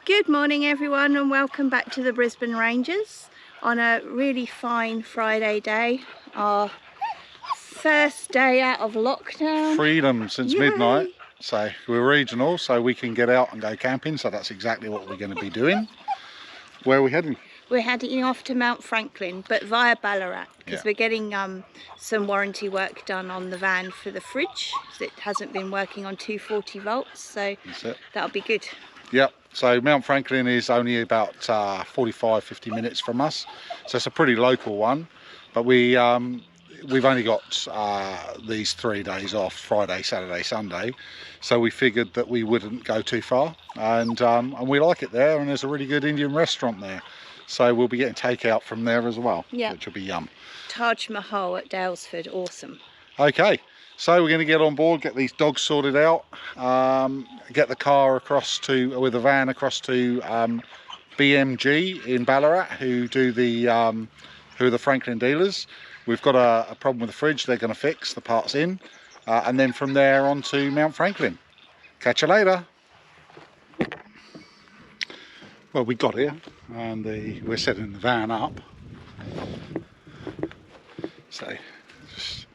Good morning everyone, and welcome back to the Brisbane Rangers on a really fine Friday day, our first day out of lockdown. Freedom since Yay. Midnight, so we're regional, so we can get out and go camping, so that's exactly what we're going to be doing. Where are we heading? We're heading off to Mount Franklin, but via Ballarat, because we're getting some warranty work done on the van for the fridge. It hasn't been working on 240 volts, so that'll be good. Yep, so Mount Franklin is only about 45-50 minutes from us, so it's a pretty local one, but we've only got these 3 days off, Friday, Saturday, Sunday, so we figured that we wouldn't go too far, and we like it there, and there's a really good Indian restaurant there, so we'll be getting takeout from there as well, which will be yum. Taj Mahal at Daylesford, awesome. Okay, so we're going to get on board, get these dogs sorted out, get the car with the van across to BMG in Ballarat, who are the Franklin dealers. We've got a problem with the fridge they're going to fix, the part's in, and then from there on to Mount Franklin. Catch you later. Well, we got here and we're setting the van up. So just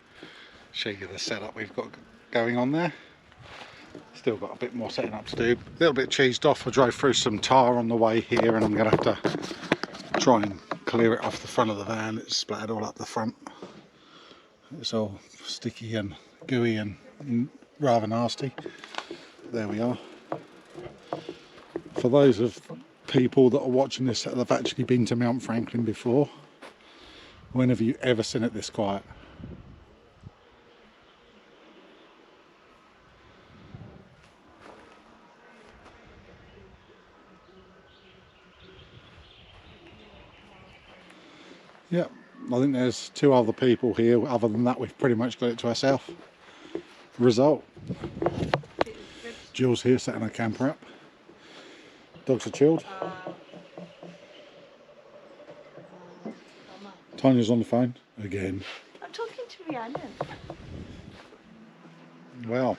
show you the setup we've got going on there. Still got a bit more setting up to do. A little bit cheesed off. I drove through some tar on the way here and I'm going to have to try and clear it off the front of the van. It's splattered all up the front. It's all sticky and gooey and rather nasty. There we are. For those of people that are watching this that have actually been to Mount Franklin before, when have you ever seen it this quiet? Yep, I think there's 2 other people here. Other than that, we've pretty much got it to ourselves. Result. Jill's here setting her camper up. Dogs are chilled. Tanya's on the phone again. I'm talking to Rhiannon. Well,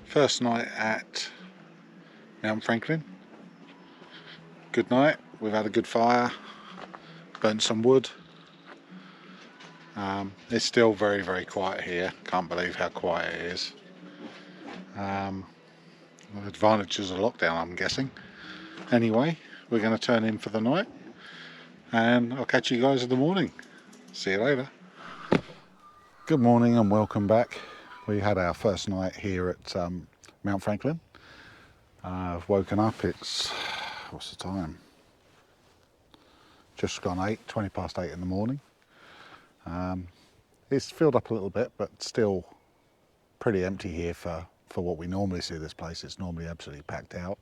first night at Mount Franklin. Good night. We've had a good fire. Burnt some wood. It's still very, very quiet here. Can't believe how quiet it is. The advantages of lockdown, I'm guessing. Anyway, we're going to turn in for the night and I'll catch you guys in the morning. See you later. Good morning and welcome back. We had our first night here at Mount Franklin. I've woken up, it's, what's the time? Just gone 20 past 8 in the morning. It's filled up a little bit, but still pretty empty here for what we normally see this place. It's normally absolutely packed out.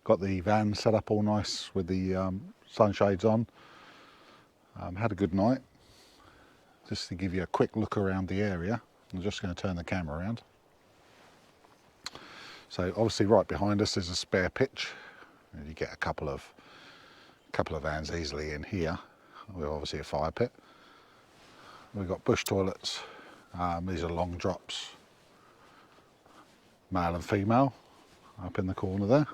Got the van set up all nice with the sunshades on. Had a good night. Just to give you a quick look around the area, I'm just going to turn the camera around. So obviously right behind us is a spare pitch. You get a couple of vans easily in here. We're obviously a fire pit. We've got bush toilets. These are long drops, male and female, up in the corner there.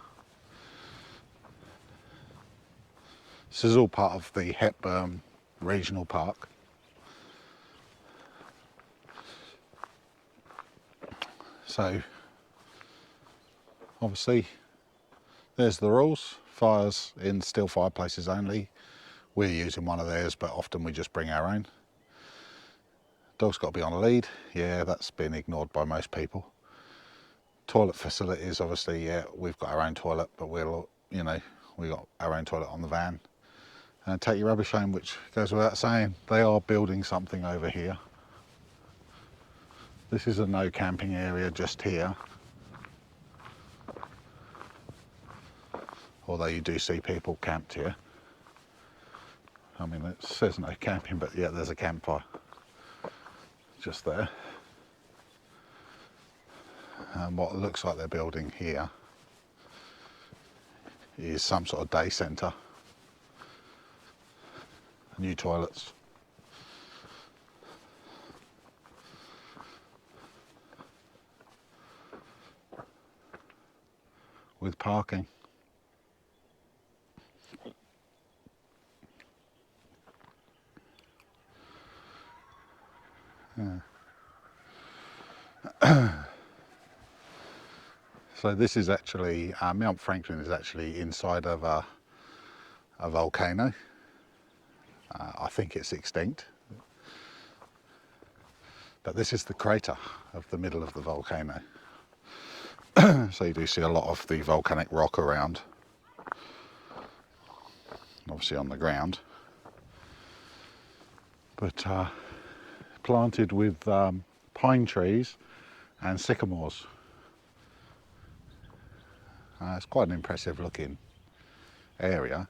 This is all part of the Hepburn Regional Park. So obviously there's the rules. Fires in still fireplaces only. We're using one of theirs, but often we just bring our own. Dog's got to be on a lead. Yeah, that's been ignored by most people. Toilet facilities, obviously, yeah, we've got our own toilet, but we got our own toilet on the van. And take your rubbish home, which goes without saying. They are building something over here. This is a no camping area just here. Although you do see people camped here. I mean, it says no camping, but yeah, there's a campfire just there. And what it looks like they're building here is some sort of day centre. New toilets. with parking. So this is actually, Mount Franklin is actually inside of a volcano. I think it's extinct. But this is the crater of the middle of the volcano. So you do see a lot of the volcanic rock around, obviously on the ground, but planted with pine trees and sycamores. It's quite an impressive looking area.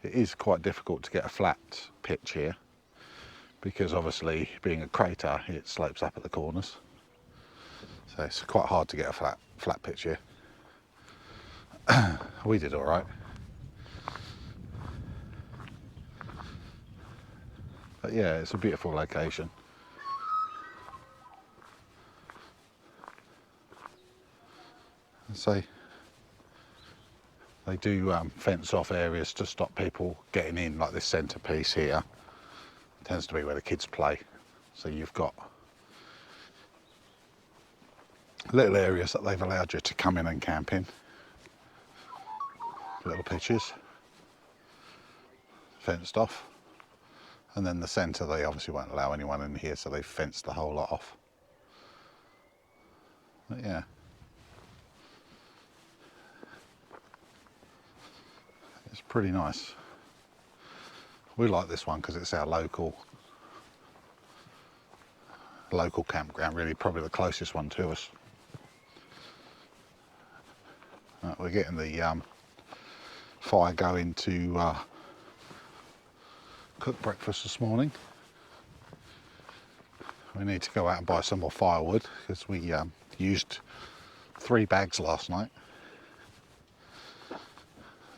It is quite difficult to get a flat pitch here because obviously being a crater it slopes up at the corners, so it's quite hard to get a flat pitch here. We did all right, but yeah, it's a beautiful location. So they do fence off areas to stop people getting in, like this centrepiece here tends to be where the kids play. So you've got little areas that they've allowed you to come in and camp in. Little pitches, fenced off. And then the centre, they obviously won't allow anyone in here, so they've fenced the whole lot off. But yeah. It's pretty nice. We like this one because it's our local campground, really, probably the closest one to us. We're getting the fire going to cook breakfast this morning. We need to go out and buy some more firewood because we used 3 bags last night.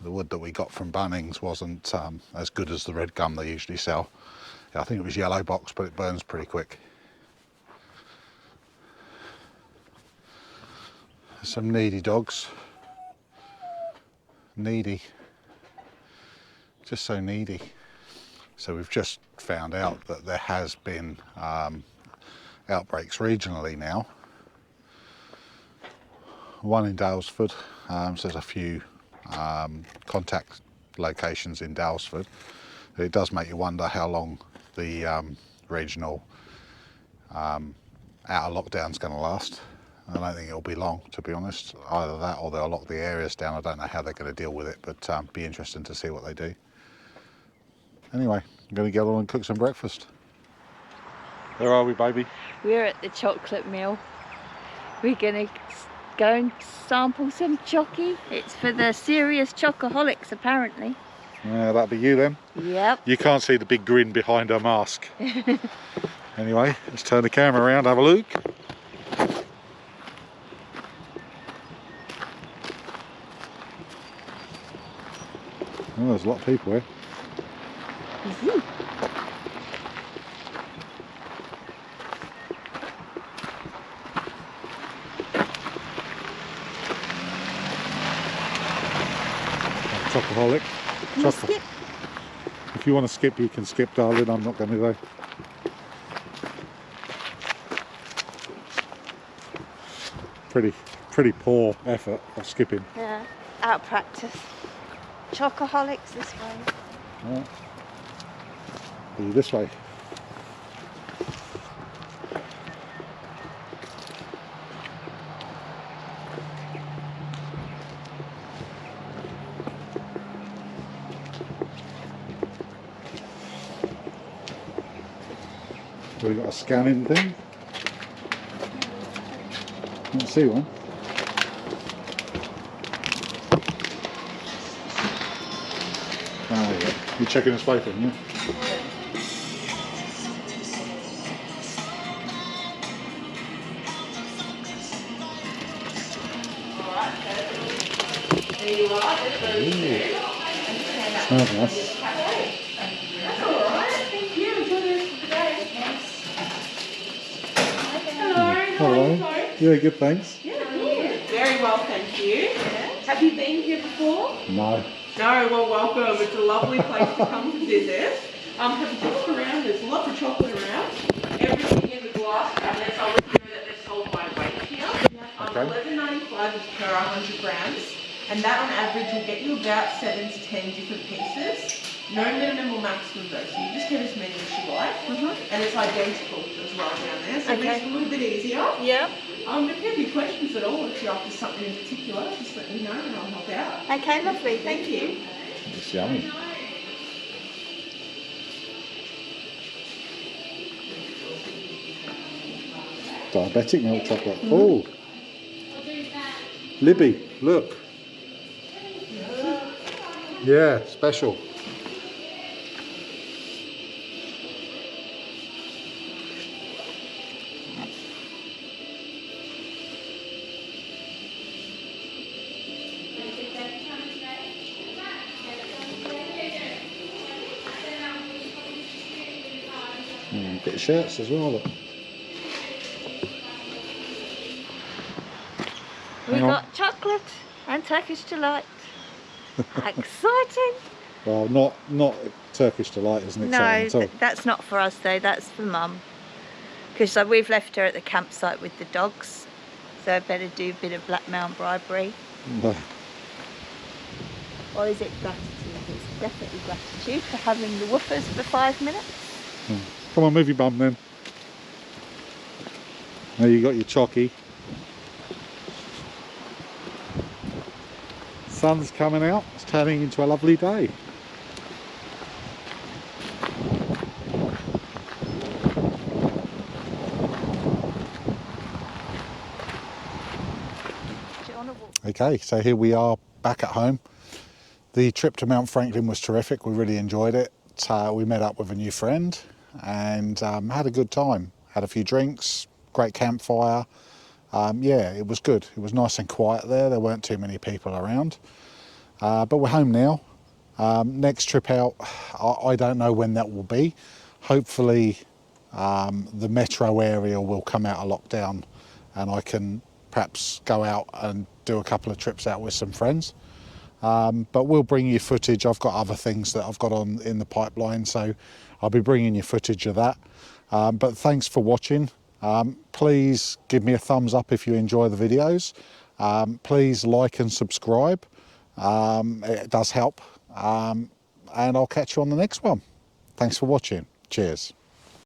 The wood that we got from Bunnings wasn't as good as the red gum they usually sell. I think it was yellow box, but it burns pretty quick. Some needy dogs. Needy. Just so needy. So we've just found out that there has been outbreaks regionally now. One in Daylesford, so there's a few contact locations in Daylesford. It does make you wonder how long the regional out of lockdown's going to last. I don't think it'll be long, to be honest. Either that or they'll lock the areas down. I don't know how they're going to deal with it, but be interesting to see what they do. Anyway, I'm going to get on and cook some breakfast. Where are we, baby? We're at the chocolate mill. We're going to go and sample some chocky. It's for the serious chocoholics, apparently. Yeah, that'll be you then. Yep. You can't see the big grin behind her mask. Anyway, let's turn the camera around, have a look. Oh, there's a lot of people here. Chocoholic. Skip. If you want to skip, you can skip, darling. I'm not going to though. Pretty poor effort of skipping. Yeah, out of practice. Chocoholics this way. Right. Be this way. So we've got a scanning thing. Can't see one. Ah, yeah. You're checking this way thing, yeah? There you are. Smells nice. That's all right. Thank you. Enjoy the rest of the day. Hello. Hello. Yeah, good, thanks. Yeah, good. Very well, thank you. Have you been here before? No. No, well welcome. It's a lovely place to come to visit. Have a look around, there's lots of chocolate around. Everything in the glass cabinets, I'll let you know that they're sold by weight here. Okay. $11.95 is per 100 grams. And that on average will get you about 7 to 10 different pieces. No minimum or maximum though, so you just get as many as you like. And it's identical as well down there, so it makes it a little bit easier. Yeah. If you have any questions at all, if you're after something in particular, just let me know and I'll help out. Okay, lovely. Thank you. It's yummy. Diabetic milk chocolate. Oh, Libby, look. Yeah, special. Bit of shirts as well. Look. We got chocolate and Turkish delight. Exciting! Well, not Turkish delight, isn't it? No, that's not for us though. That's for Mum. Because we've left her at the campsite with the dogs, so I better do a bit of blackmail and bribery. No. Or is it gratitude? It's definitely gratitude for having the woofers for 5 minutes. Come on, move your bum then. There you got your chocky. Sun's coming out, it's turning into a lovely day. Okay, so here we are back at home. The trip to Mount Franklin was terrific, we really enjoyed it. We met up with a new friend and had a good time. Had a few drinks, great campfire. Yeah, it was good. It was nice and quiet there weren't too many people around. But we're home now. Next trip out, I don't know when that will be. Hopefully the metro area will come out of lockdown and I can perhaps go out and do a couple of trips out with some friends. But we'll bring you footage. I've got other things that I've got on in the pipeline, so I'll be bringing you footage of that. But thanks for watching. Please give me a thumbs up if you enjoy the videos. Please like and subscribe. It does help. And I'll catch you on the next one. Thanks for watching. Cheers.